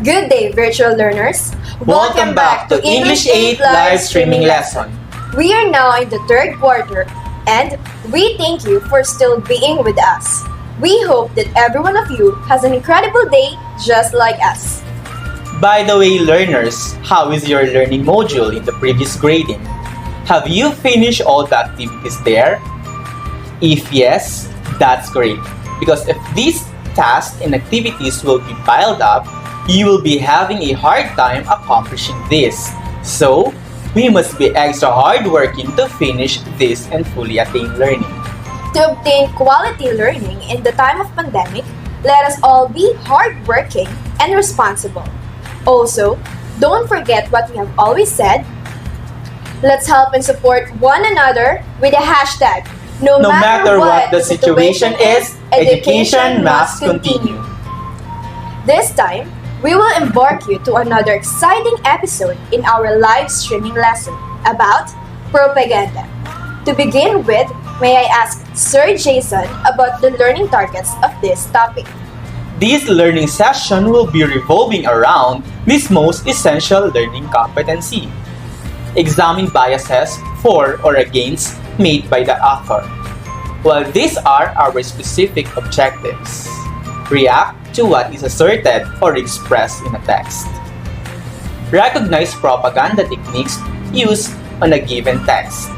Good day, virtual learners! Welcome back to English 8 live streaming lesson. We are now in the third quarter and we thank you for still being with us. We hope that every one of you has an incredible day just like us. By the way, learners, how is your learning module in the previous grading? Have you finished all the activities there? If yes, that's great. Because if these tasks and activities will be piled up, you will be having a hard time accomplishing this. So, we must be extra hardworking to finish this and fully attain learning. To obtain quality learning in the time of pandemic, let us all be hardworking and responsible. Also, don't forget what we have always said. Let's help and support one another with a hashtag. No matter what the situation is, education must continue. This time, we will embark you to another exciting episode in our live streaming lesson about propaganda. To begin with, may I ask Sir Jason about the learning targets of this topic? This learning session will be revolving around this most essential learning competency. Examine biases for or against made by the author. While these are our specific objectives, react to what is asserted or expressed in a text. Recognize propaganda techniques used on a given text.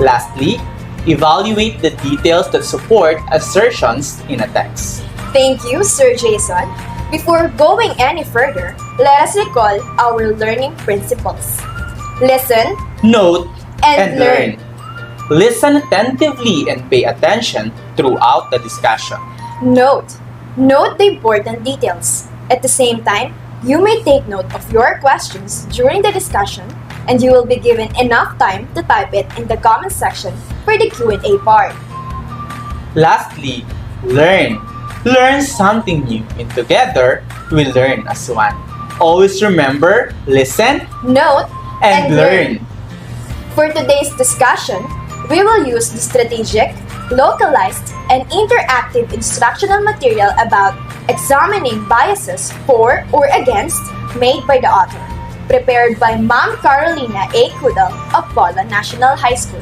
Lastly, evaluate the details that support assertions in a text. Thank you, Sir Jason. Before going any further, let us recall our learning principles. Listen, Note, and learn. Listen attentively and pay attention throughout the discussion. Note the important details. At the same time, you may take note of your questions during the discussion and you will be given enough time to type it in the comment section for the Q&A part. Lastly, learn. Learn something new and together we learn as one. Always remember, listen, Note, and learn. For today's discussion, we will use the strategic, localized, and interactive instructional material about examining biases for or against made by the author, prepared by Ma'am Carolina A. Kudal of Paula National High School.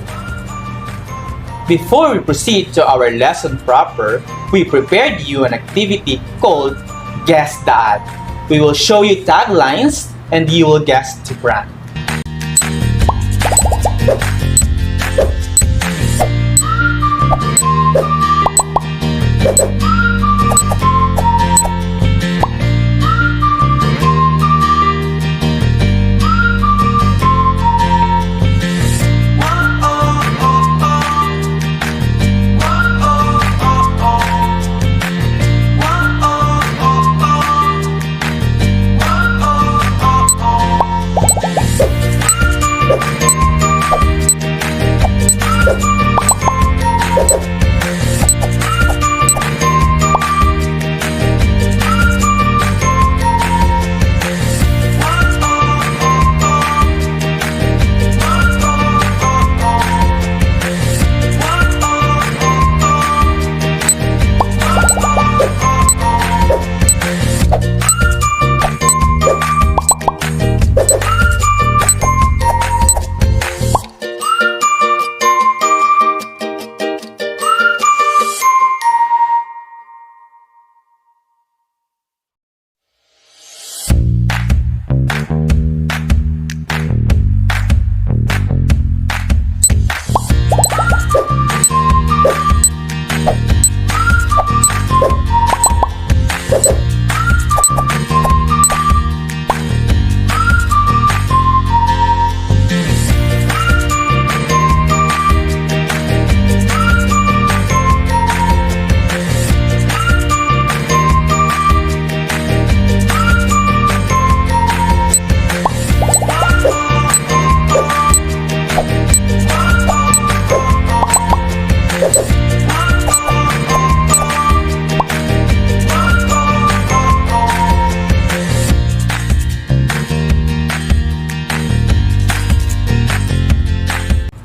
Before we proceed to our lesson proper, we prepared you an activity called Guess the Ad. We will show you taglines and you will guess the brand.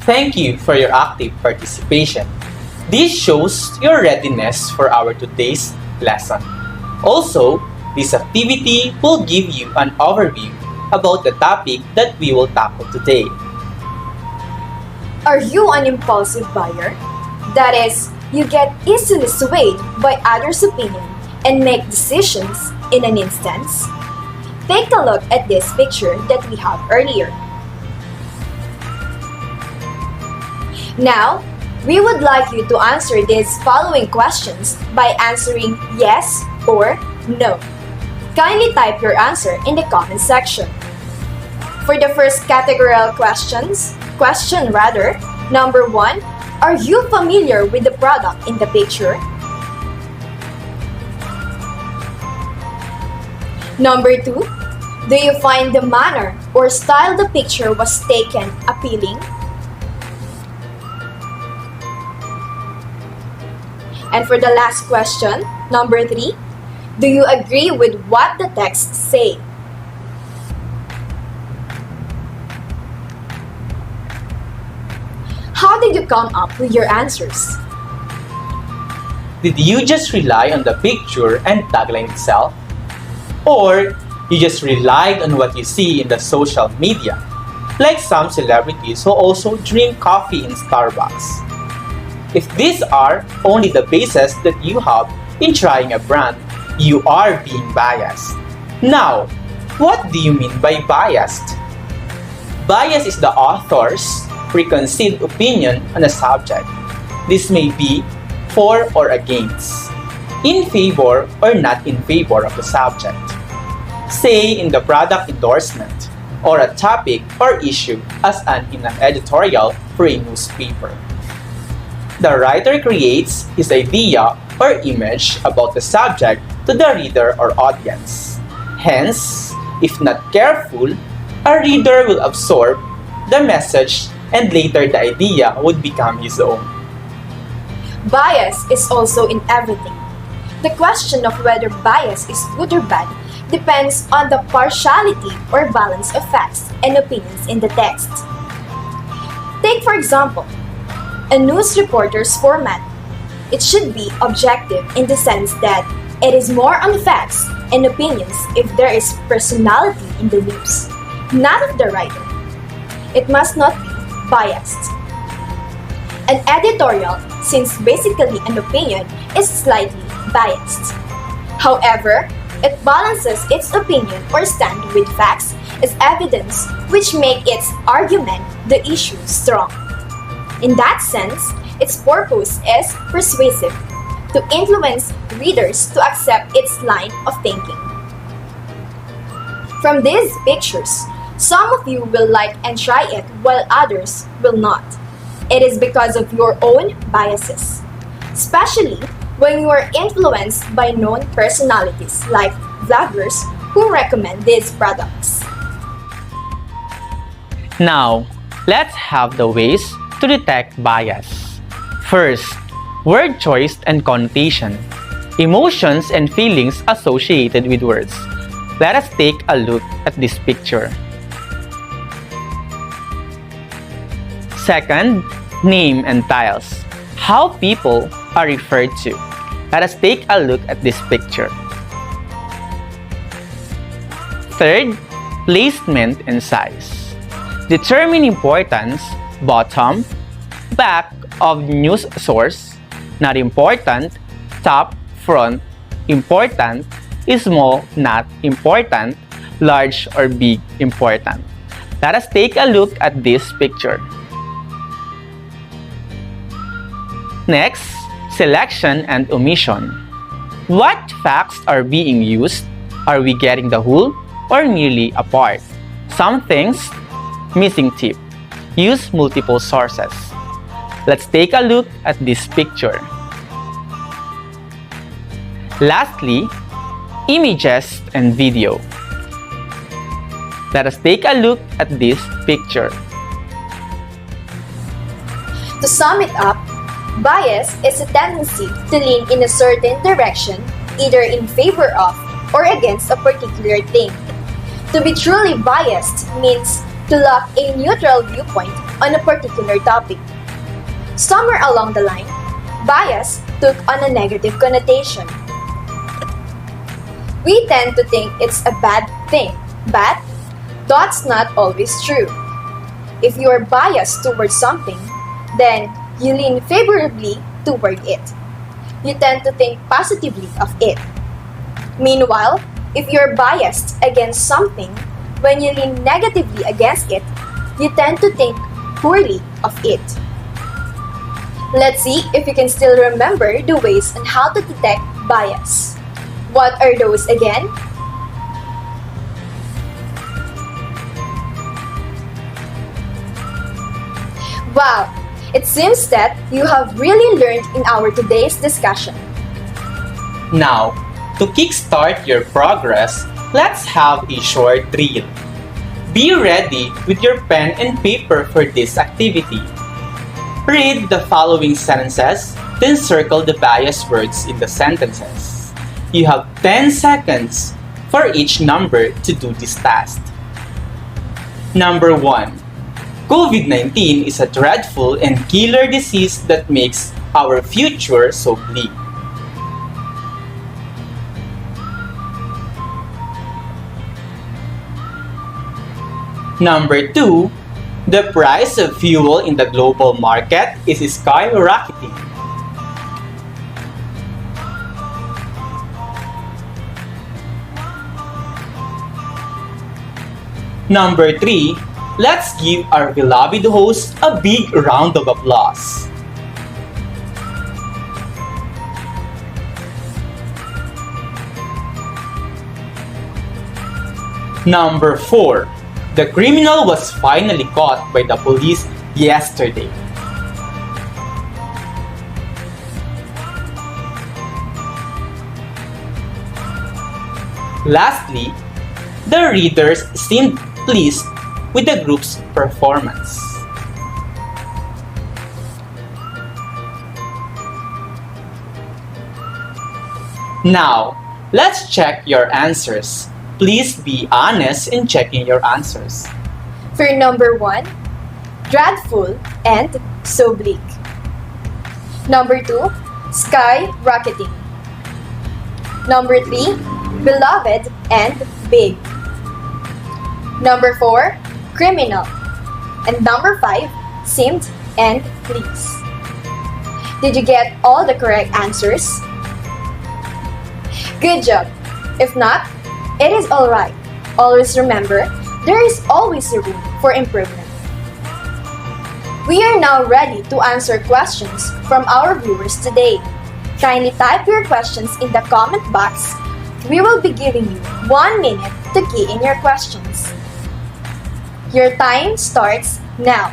Thank you for your active participation. This shows your readiness for our today's lesson. Also, This activity will give you an overview about the topic that we will tackle today. Are you an impulsive buyer? That is, you get easily swayed by others' opinion and make decisions in an instant? Take a look at this picture that we have earlier. Now, we would like you to answer these following questions by answering yes or no. Kindly type your answer in the comment section. For the first categorical question, number 1, are you familiar with the product in the picture? Number 2, do you find the manner or style the picture was taken appealing? And for the last question, number 3, do you agree with what the text say? How did you come up with your answers? Did you just rely on the picture and tagline itself? Or you just relied on what you see in the social media, like some celebrities who also drink coffee in Starbucks? If these are only the bases that you have in trying a brand, you are being biased. Now, what do you mean by biased? Bias is the author's preconceived opinion on a subject. This may be for or against, in favor or not in favor of the subject. Say in the product endorsement, or a topic or issue as in an editorial for a newspaper. The writer creates his idea or image about the subject to the reader or audience. Hence, if not careful, a reader will absorb the message and later the idea would become his own. Bias is also in everything. The question of whether bias is good or bad depends on the partiality or balance of facts and opinions in the text. Take for example, a news reporter's format. It should be objective in the sense that it is more on facts and opinions if there is personality in the news, not of the writer. It must not be biased. An editorial, since basically an opinion, is slightly biased. However, it balances its opinion or stand with facts as evidence which make its argument the issue strong. In that sense, its purpose is persuasive, to influence readers to accept its line of thinking. From these pictures, some of you will like and try it while others will not. It is because of your own biases, especially when you are influenced by known personalities like vloggers who recommend these products. Now, let's have the ways to detect bias. First, word choice and connotation. Emotions and feelings associated with words. Let us take a look at this picture. Second, name and titles. How people are referred to. Let us take a look at this picture. Third, placement and size. Determine importance, bottom, back of news source, not important, top, front, important, small, not important, large or big, important. Let us take a look at this picture. Next, selection and omission. What facts are being used? Are we getting the whole or merely a part? Some things, missing tip. Use multiple sources. Let's take a look at this picture. Lastly, images and video. Let us take a look at this picture. To sum it up, bias is a tendency to lean in a certain direction, either in favor of or against a particular thing. To be truly biased means to lock a neutral viewpoint on a particular topic. Somewhere along the line, bias took on a negative connotation. We tend to think it's a bad thing, but that's not always true. If you are biased towards something, then you lean favorably toward it. You tend to think positively of it. Meanwhile, if you're biased against something, when you lean negatively against it, you tend to think poorly of it. Let's see if you can still remember the ways on how to detect bias. What are those again? Wow! It seems that you have really learned in our today's discussion. Now, to kickstart your progress, let's have a short drill. Be ready with your pen and paper for this activity. Read the following sentences, then circle the biased words in the sentences. You have 10 seconds for each number to do this task. Number 1. COVID-19 is a dreadful and killer disease that makes our future so bleak. Number 2, the price of fuel in the global market is skyrocketing. Number 3, let's give our beloved host a big round of applause. Number 4, the criminal was finally caught by the police yesterday. Lastly, the readers seemed pleased with the group's performance. Now, let's check your answers. Please be honest in checking your answers. For number 1, dreadful and so bleak. Number 2, skyrocketing. Number 3, beloved and big. Number 4, criminal. And number 5, seemed and pleased. Did you get all the correct answers? Good job! If not, it is alright. Always remember, there is always a room for improvement. We are now ready to answer questions from our viewers today. Kindly type your questions in the comment box. We will be giving you 1 minute to key in your questions. Your time starts now.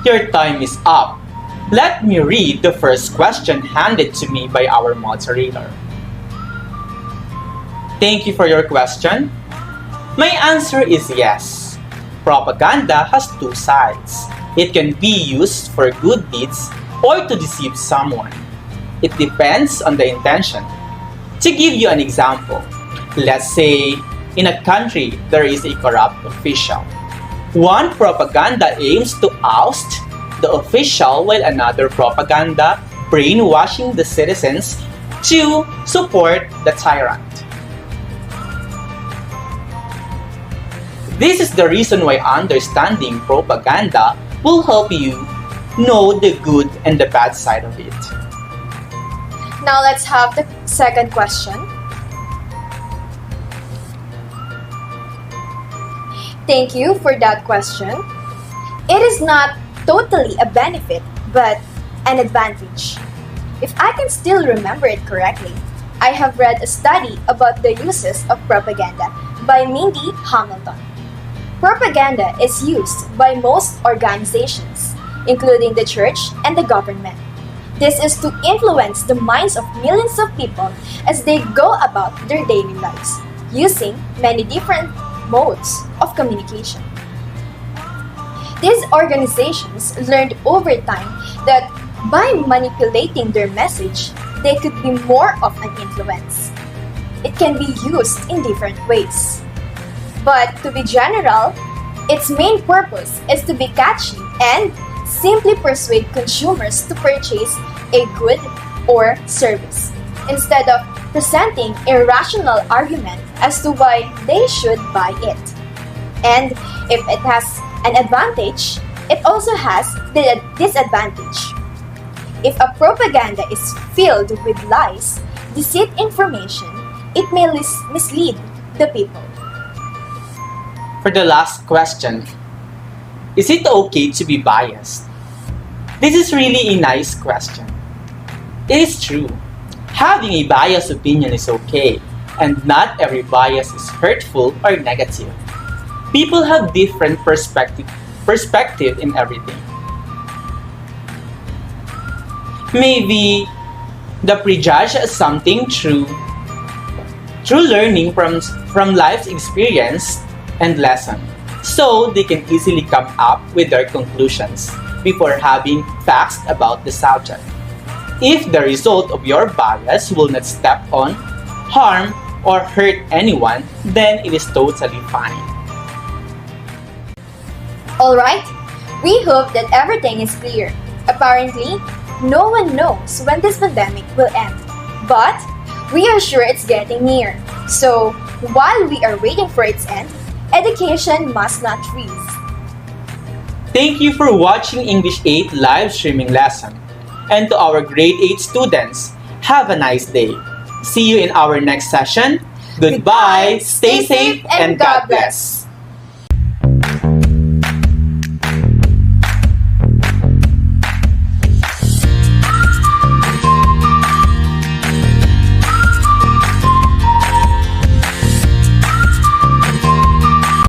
Your time is up. Let me read the first question handed to me by our moderator. Thank you for your question. My answer is yes. Propaganda has two sides. It can be used for good deeds or to deceive someone. It depends on the intention. To give you an example, let's say in a country there is a corrupt official. One propaganda aims to oust the official while another propaganda brainwashing the citizens to support the tyrant. This is the reason why understanding propaganda will help you know the good and the bad side of it. Now let's have the second question. Thank you for that question. It is not totally a benefit, but an advantage. If I can still remember it correctly, I have read a study about the uses of propaganda by Mindy Hamilton. Propaganda is used by most organizations, including the church and the government. This is to influence the minds of millions of people as they go about their daily lives, using many different modes of communication. These organizations learned over time that by manipulating their message, they could be more of an influence. It can be used in different ways. But to be general, its main purpose is to be catchy and simply persuade consumers to purchase a good or service, instead of presenting a rational argument as to why they should buy it. And if it has an advantage, it also has the disadvantage. If a propaganda is filled with lies, deceit information, it may mislead the people. For the last question, is it okay to be biased? This is really a nice question. It is true. Having a biased opinion is okay, and not every bias is hurtful or negative. People have different perspective in everything. Maybe the prejudge as something true through learning from life's experience and lesson, so they can easily come up with their conclusions before having facts about the subject. If the result of your bias will not step on, harm, or hurt anyone, then it is totally fine. Alright, we hope that everything is clear. Apparently, no one knows when this pandemic will end, but we are sure it's getting near. So, while we are waiting for its end, education must not freeze. Thank you for watching English 8 live streaming lesson. And to our grade 8 students, have a nice day. See you in our next session. Goodbye, stay safe, and God bless.